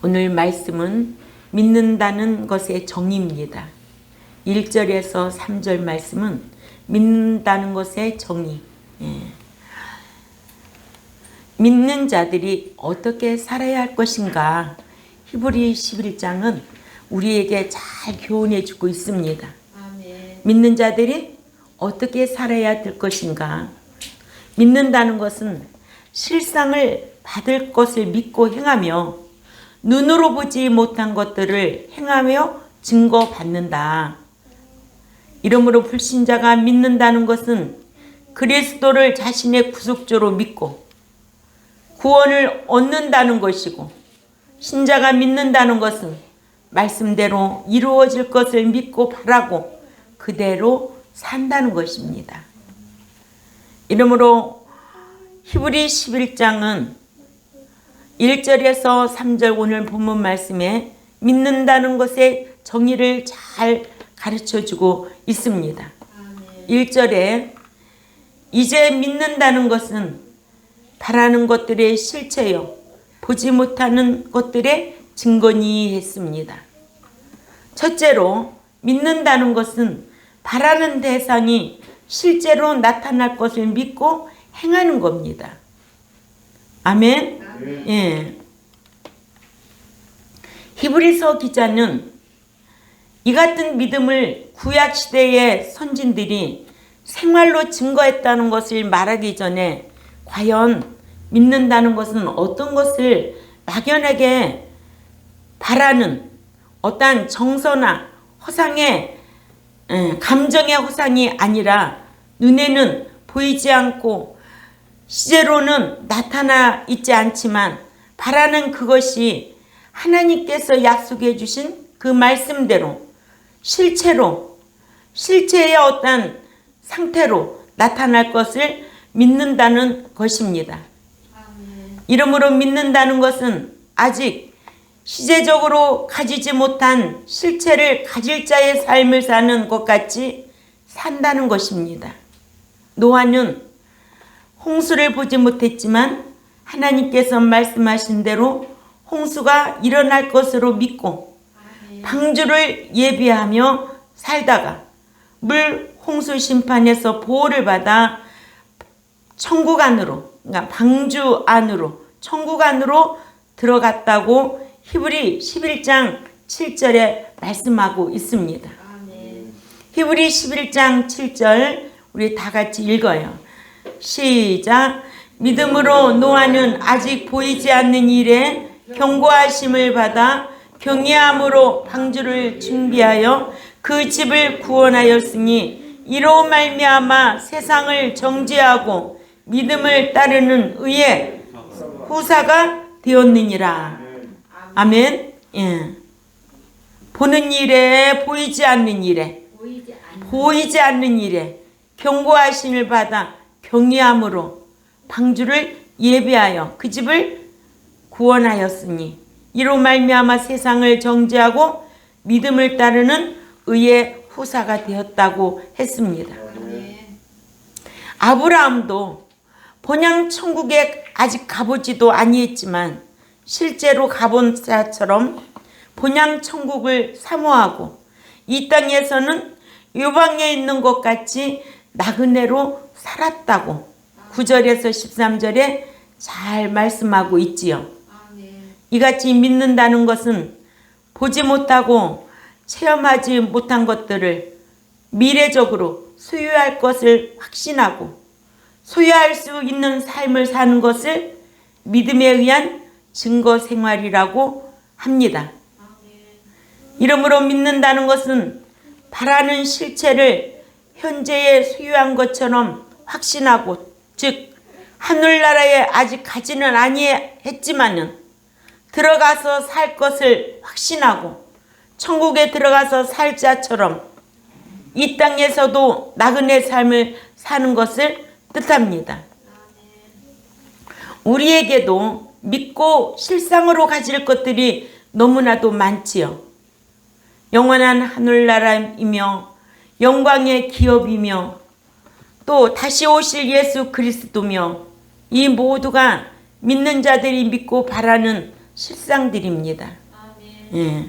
오늘 말씀은 믿는다는 것의 정의입니다. 1절에서 3절 말씀은 믿는다는 것의 정의. 믿는 자들이 어떻게 살아야 할 것인가? 히브리 11장은 우리에게 잘 교훈해 주고 있습니다. 아멘. 믿는 자들이 어떻게 살아야 될 것인가? 믿는다는 것은 실상을 받을 것을 믿고 행하며 눈으로 보지 못한 것들을 행하며 증거받는다. 이러므로 불신자가 믿는다는 것은 그리스도를 자신의 구속주로 믿고 구원을 얻는다는 것이고, 신자가 믿는다는 것은 말씀대로 이루어질 것을 믿고 바라고 그대로 산다는 것입니다. 이러므로 히브리 11장은 1절에서 3절 오늘 본문 말씀에 믿는다는 것의 정의를 잘 가르쳐주고 있습니다. 1절에 이제 믿는다는 것은 바라는 것들의 실체요 보지 못하는 것들의 증거니 했습니다. 첫째로 믿는다는 것은 바라는 대상이 실제로 나타날 것을 믿고 행하는 겁니다. 아멘. 예. 히브리서 기자는 이 같은 믿음을 구약 시대의 선진들이 생활로 증거했다는 것을 말하기 전에 과연 믿는다는 것은 어떤 것을 막연하게 바라는 어떠한 정서나 허상의 감정의 허상이 아니라 눈에는 보이지 않고 시제로는 나타나 있지 않지만 바라는 그것이 하나님께서 약속해 주신 그 말씀대로 실체의 어떤 상태로 나타날 것을 믿는다는 것입니다. 이러므로 믿는다는 것은 아직 시제적으로 가지지 못한 실체를 가질 자의 삶을 사는 것 같이 산다는 것입니다. 노아는 홍수를 보지 못했지만 하나님께서 말씀하신 대로 홍수가 일어날 것으로 믿고 방주를 예비하며 살다가 물 홍수 심판에서 보호를 받아 천국 안으로, 그러니까 방주 안으로, 천국 안으로 들어갔다고 히브리 11장 7절에 말씀하고 있습니다. 아멘. 히브리 11장 7절 우리 다 같이 읽어요. 시작. 믿음으로 노아는 아직 보이지 않는 일에 경고하심을 받아 경외함으로 방주를 준비하여 그 집을 구원하였으니 이로 말미암아 세상을 정죄하고 믿음을 따르는 의의 후사가 되었느니라. 아멘. 예. 보는 일에 보이지 않는 일에 경고하심을 받아 경외함으로 방주를 예비하여 그 집을 구원하였으니 이로 말미암아 세상을 정죄하고 믿음을 따르는 의의 후사가 되었다고 했습니다. 아브라함도 본향 천국에 아직 가보지도 아니했지만 실제로 가본 자처럼 본향 천국을 사모하고 이 땅에서는 요방에 있는 것 같이 나그네로 살았다고 9절에서 13절에 잘 말씀하고 있지요. 이같이 믿는다는 것은 보지 못하고 체험하지 못한 것들을 미래적으로 소유할 것을 확신하고 소유할 수 있는 삶을 사는 것을 믿음에 의한 증거 생활이라고 합니다. 이러므로 믿는다는 것은 바라는 실체를 현재에 소유한 것처럼 확신하고, 즉 하늘나라에 아직 가지는 아니했지만은 들어가서 살 것을 확신하고 천국에 들어가서 살 자처럼 이 땅에서도 나그네 삶을 사는 것을 뜻합니다. 우리에게도 믿고 실상으로 가질 것들이 너무나도 많지요. 영원한 하늘나라이며 영광의 기업이며 또 다시 오실 예수 그리스도며 이 모두가 믿는 자들이 믿고 바라는 실상들입니다. 예.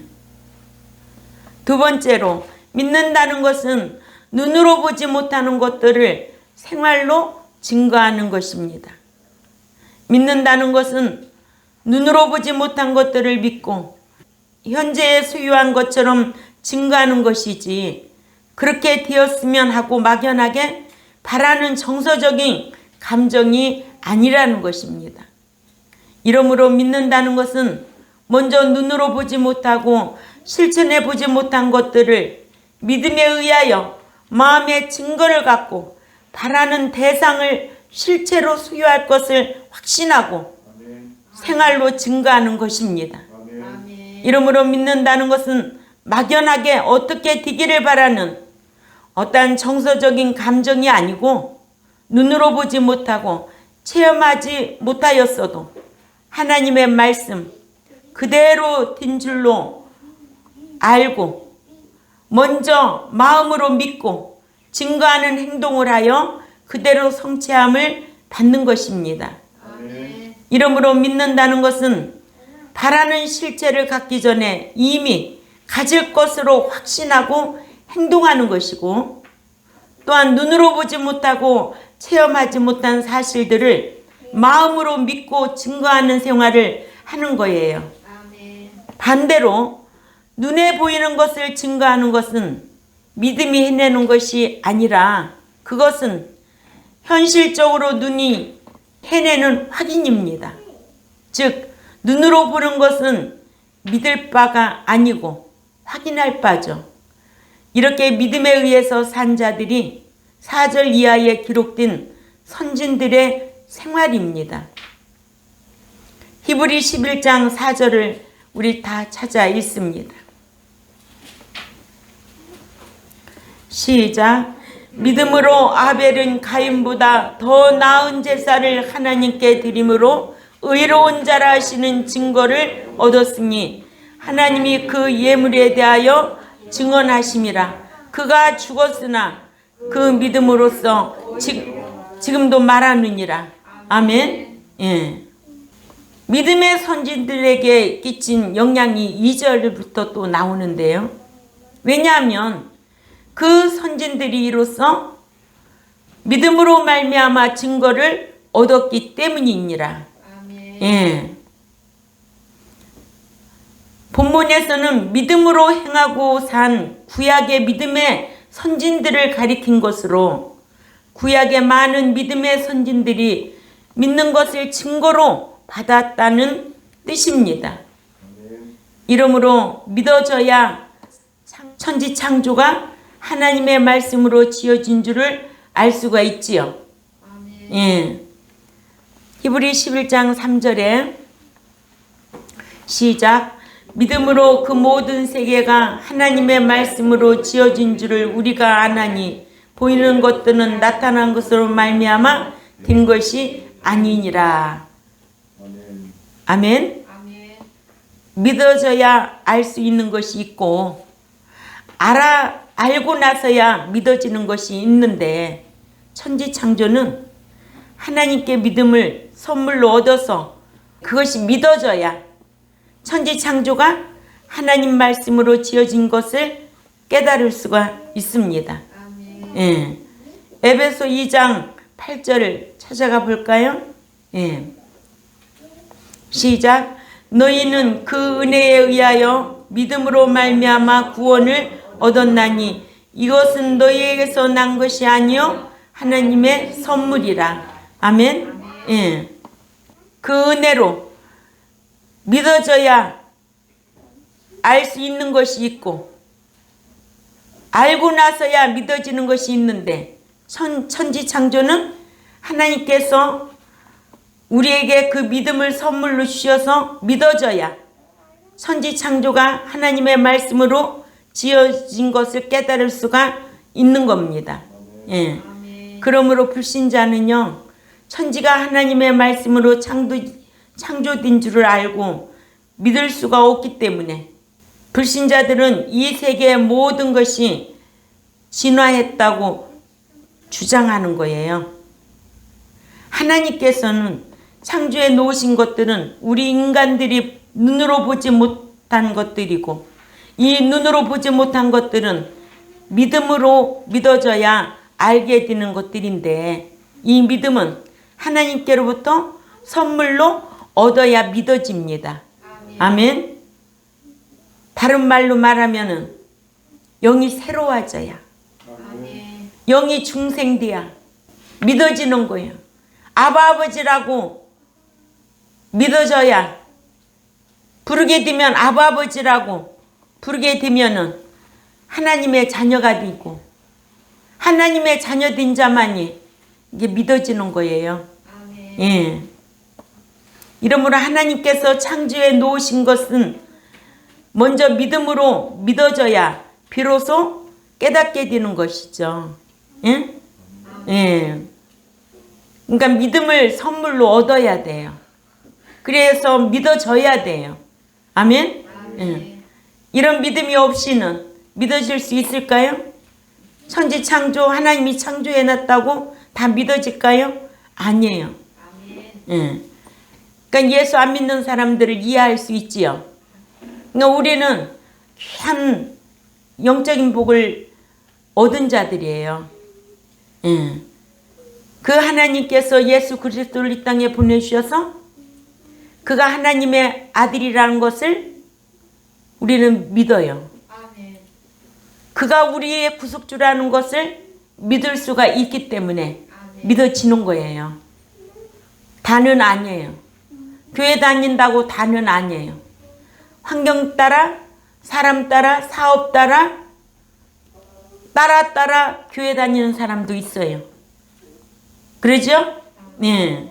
두 번째로 믿는다는 것은 눈으로 보지 못하는 것들을 생활로 증거하는 것입니다. 믿는다는 것은 눈으로 보지 못한 것들을 믿고 현재 소유한 것처럼 증거하는 것이지, 그렇게 되었으면 하고 막연하게 바라는 정서적인 감정이 아니라는 것입니다. 이러므로 믿는다는 것은 먼저 눈으로 보지 못하고 실천해 보지 못한 것들을 믿음에 의하여 마음의 증거를 갖고 바라는 대상을 실체로 소유할 것을 확신하고 생활로 증거하는 것입니다. 이러므로 믿는다는 것은 막연하게 어떻게 되기를 바라는 어떠한 정서적인 감정이 아니고, 눈으로 보지 못하고 체험하지 못하였어도 하나님의 말씀 그대로 된 줄로 알고 먼저 마음으로 믿고 증거하는 행동을 하여 그대로 성취함을 받는 것입니다. 이러므로 믿는다는 것은 바라는 실체를 갖기 전에 이미 가질 것으로 확신하고 행동하는 것이고, 또한 눈으로 보지 못하고 체험하지 못한 사실들을 마음으로 믿고 증거하는 생활을 하는 거예요. 반대로 눈에 보이는 것을 증거하는 것은 믿음이 해내는 것이 아니라 그것은 현실적으로 눈이 해내는 확인입니다. 즉 눈으로 보는 것은 믿을 바가 아니고 확인할 바죠. 이렇게 믿음에 의해서 산 자들이 4절 이하에 기록된 선진들의 생활입니다. 히브리 11장 4절을 우리 다 찾아 읽습니다. 시작. 믿음으로 아벨은 가인보다 더 나은 제사를 하나님께 드림으로 의로운 자라 하시는 증거를 얻었으니 하나님이 그 예물에 대하여 증언하심이라. 그가 죽었으나 그 믿음으로써 지금도 말하느니라. 아멘. 예. 믿음의 선진들에게 끼친 영향이 2절부터 또 나오는데요. 왜냐하면 그 선진들이 이로써 믿음으로 말미암아 증거를 얻었기 때문이니라. 예. 본문에서는 믿음으로 행하고 산 구약의 믿음의 선진들을 가리킨 것으로 구약의 많은 믿음의 선진들이 믿는 것을 증거로 받았다는 뜻입니다. 이러므로 믿어져야 천지 창조가 하나님의 말씀으로 지어진 줄을 알 수가 있지요. 예. 히브리 11장 3절에 시작. 믿음으로 그 모든 세계가 하나님의 말씀으로 지어진 줄을 우리가 아나니 보이는 것들은 나타난 것으로 말미암아 된 것이 아니니라. 아멘. 믿어져야 알 수 있는 것이 있고 알고 나서야 믿어지는 것이 있는데, 천지창조는 하나님께 믿음을 선물로 얻어서 그것이 믿어져야 천지창조가 하나님 말씀으로 지어진 것을 깨달을 수가 있습니다. 예. 에베소 2장 8절을 찾아가 볼까요? 예. 시작. 너희는 그 은혜에 의하여 믿음으로 말미암아 구원을 얻었나니 이것은 너희에게서 난 것이 아니요 하나님의 선물이라. 아멘. 예. 그 은혜로 믿어져야 알 수 있는 것이 있고 알고 나서야 믿어지는 것이 있는데, 천지창조는 하나님께서 우리에게 그 믿음을 선물로 주셔서 믿어져야 천지창조가 하나님의 말씀으로 지어진 것을 깨달을 수가 있는 겁니다. 예. 그러므로 불신자는요, 천지가 하나님의 말씀으로 창조된 줄을 알고 믿을 수가 없기 때문에 불신자들은 이 세계의 모든 것이 진화했다고 주장하는 거예요. 하나님께서는 창조해 놓으신 것들은 우리 인간들이 눈으로 보지 못한 것들이고, 이 눈으로 보지 못한 것들은 믿음으로 믿어져야 알게 되는 것들인데, 이 믿음은 하나님께로부터 선물로 얻어야 믿어집니다. 아멘. 다른 말로 말하면은 영이 새로워져야, 영이 중생돼야 믿어지는 거예요. 아버지라고 믿어져야, 부르게 되면 아버지라고 부르게 되면은 하나님의 자녀가 되고, 하나님의 자녀 된 자만이 이게 믿어지는 거예요. 예. 이러므로 하나님께서 창조해 놓으신 것은 먼저 믿음으로 믿어져야 비로소 깨닫게 되는 것이죠. 예? 예. 그러니까 믿음을 선물로 얻어야 돼요. 그래서 믿어져야 돼요. 아멘? 예. 이런 믿음이 없이는 믿어질 수 있을까요? 천지 창조, 하나님이 창조해 놨다고 다 믿어질까요? 아니에요. 예. 그러니까 예수 안 믿는 사람들을 이해할 수 있지요. 그러니까 우리는 귀한 영적인 복을 얻은 자들이에요. 예. 그 하나님께서 예수 그리스도를 이 땅에 보내주셔서 그가 하나님의 아들이라는 것을 우리는 믿어요. 그가 우리의 구속주라는 것을 믿을 수가 있기 때문에 믿어지는 거예요. 다는 아니에요. 교회 다닌다고 다는 아니에요. 환경 따라, 사람 따라, 사업 따라 교회 다니는 사람도 있어요. 그러죠? 네.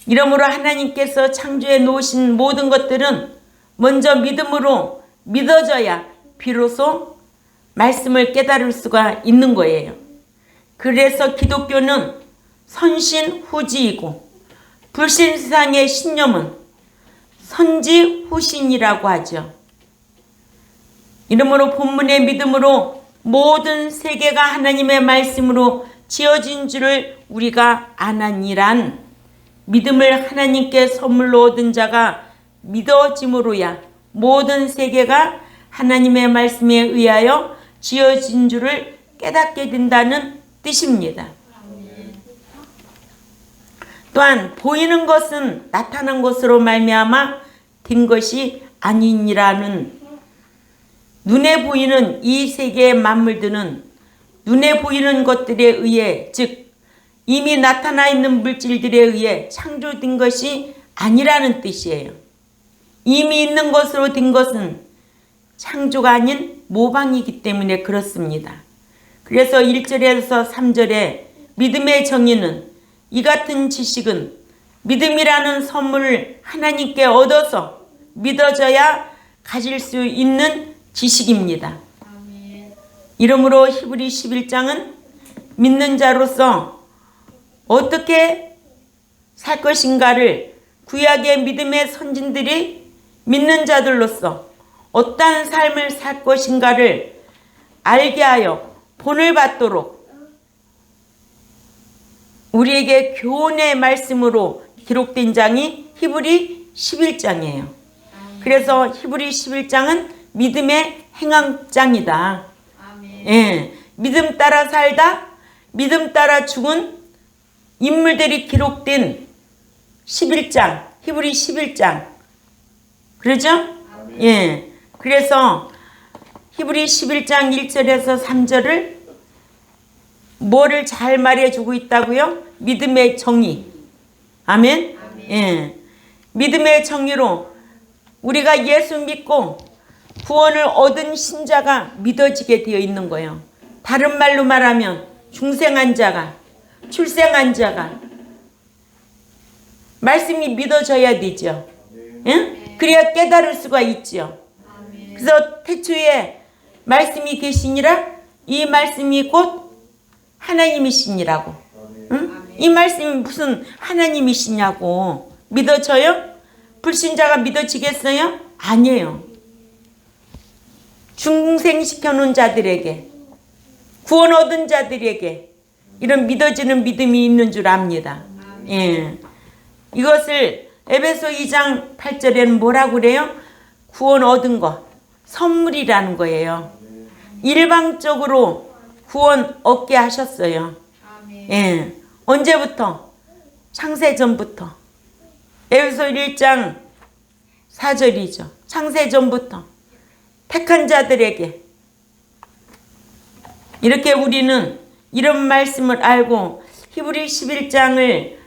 이러므로 하나님께서 창조해 놓으신 모든 것들은 먼저 믿음으로 믿어져야 비로소 말씀을 깨달을 수가 있는 거예요. 그래서 기독교는 선신후지이고 불신세상의 신념은 선지후신이라고 하죠. 이러므로 본문의 믿음으로 모든 세계가 하나님의 말씀으로 지어진 줄을 우리가 아나니란, 믿음을 하나님께 선물로 얻은 자가 믿어짐으로야 모든 세계가 하나님의 말씀에 의하여 지어진 줄을 깨닫게 된다는 뜻입니다. 또한 보이는 것은 나타난 것으로 말미암아 된 것이 아니니라는, 눈에 보이는 이 세계의 만물들은 눈에 보이는 것들에 의해, 즉 이미 나타나 있는 물질들에 의해 창조된 것이 아니라는 뜻이에요. 이미 있는 것으로 된 것은 창조가 아닌 모방이기 때문에 그렇습니다. 그래서 1절에서 3절에 믿음의 정의는, 이 같은 지식은 믿음이라는 선물을 하나님께 얻어서 믿어져야 가질 수 있는 지식입니다. 이러므로 히브리 11장은 믿는 자로서 어떻게 살 것인가를 구약의 믿음의 선진들이 믿는 자들로서 어떠한 삶을 살 것인가를 알게 하여 본을 받도록 우리에게 교훈의 말씀으로 기록된 장이 히브리 11장이에요. 그래서 히브리 11장은 믿음의 행함장이다. 예, 믿음 따라 살다, 믿음 따라 죽은 인물들이 기록된 11장, 히브리 11장. 그러죠? 예. 그래서 히브리 11장 1절에서 3절을 뭐를 잘 말해주고 있다고요? 믿음의 정의. 아멘? 예. 믿음의 정의로 우리가 예수 믿고 구원을 얻은 신자가 믿어지게 되어 있는 거예요. 다른 말로 말하면 중생한 자가, 출생한 자가 말씀이 믿어져야 되죠. 예? 그래야 깨달을 수가 있죠. 그래서 태초에 말씀이 계시니라, 이 말씀이 곧 하나님이시니라고. 응? 이 말씀이 무슨 하나님이시냐고. 믿어져요? 불신자가 믿어지겠어요? 아니에요. 중생시켜놓은 자들에게, 구원 얻은 자들에게 이런 믿어지는 믿음이 있는 줄 압니다. 예. 이것을 에베소 2장 8절에는 뭐라고 그래요? 구원 얻은 거 선물이라는 거예요. 일방적으로 구원 얻게 하셨어요. 예. 언제부터? 창세전부터. 에베소 1장 4절이죠. 창세전부터 택한 자들에게. 이렇게 우리는 이런 말씀을 알고 히브리 11장을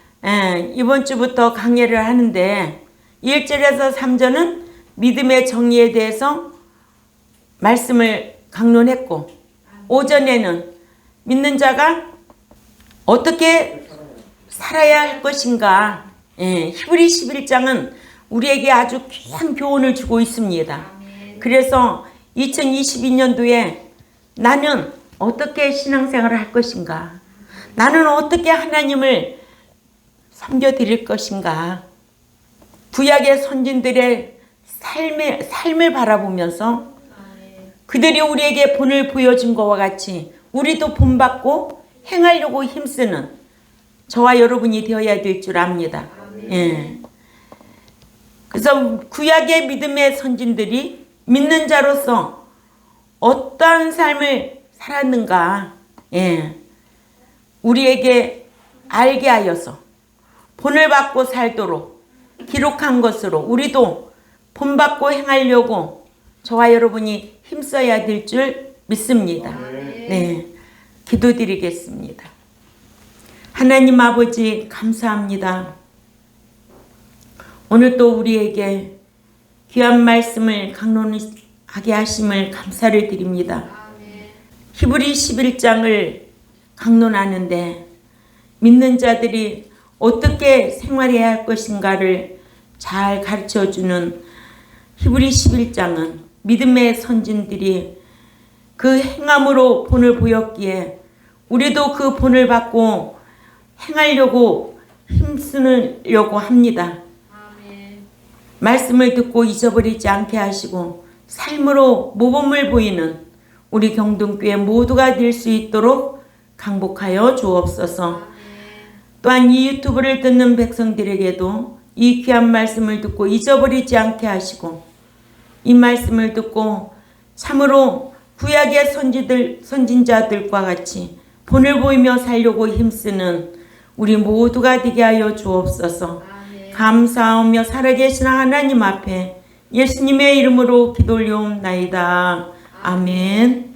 이번 주부터 강의를 하는데 1절에서 3절은 믿음의 정의에 대해서 말씀을 강론했고, 오전에는 믿는 자가 어떻게 살아야 할 것인가. 히브리 11장은 우리에게 아주 귀한 교훈을 주고 있습니다. 그래서 2022년도에 나는 어떻게 신앙생활을 할 것인가, 나는 어떻게 하나님을 섬겨드릴 것인가, 구약의 선진들의 삶을 바라보면서 그들이 우리에게 본을 보여준 것과 같이 우리도 본받고 행하려고 힘쓰는 저와 여러분이 되어야 될 줄 압니다. 예. 그래서 구약의 믿음의 선진들이 믿는 자로서 어떠한 삶을 살았는가, 우리에게 알게 하여서 본을 받고 살도록 기록한 것으로 우리도 본받고 행하려고 저와 여러분이 힘써야 될 줄 믿습니다. 네, 기도드리겠습니다. 하나님 아버지 감사합니다. 오늘 또 우리에게 귀한 말씀을 강론하게 하심을 감사를 드립니다. 히브리 11장을 강론하는데 믿는 자들이 어떻게 생활해야 할 것인가를 잘 가르쳐주는 히브리 11장은 믿음의 선진들이 그 행함으로 본을 보였기에 우리도 그 본을 받고 행하려고 힘쓰려고 합니다. 말씀을 듣고 잊어버리지 않게 하시고 삶으로 모범을 보이는 우리 경동교회 모두가 될 수 있도록 강복하여 주옵소서. 또한 이 유튜브를 듣는 백성들에게도 이 귀한 말씀을 듣고 잊어버리지 않게 하시고 이 말씀을 듣고 참으로 구약의 선진자들과 같이 본을 보이며 살려고 힘쓰는 우리 모두가 되게 하여 주옵소서. 감사하며 살아계신 하나님 앞에 예수님의 이름으로 기도 올려옵나이다. 아멘.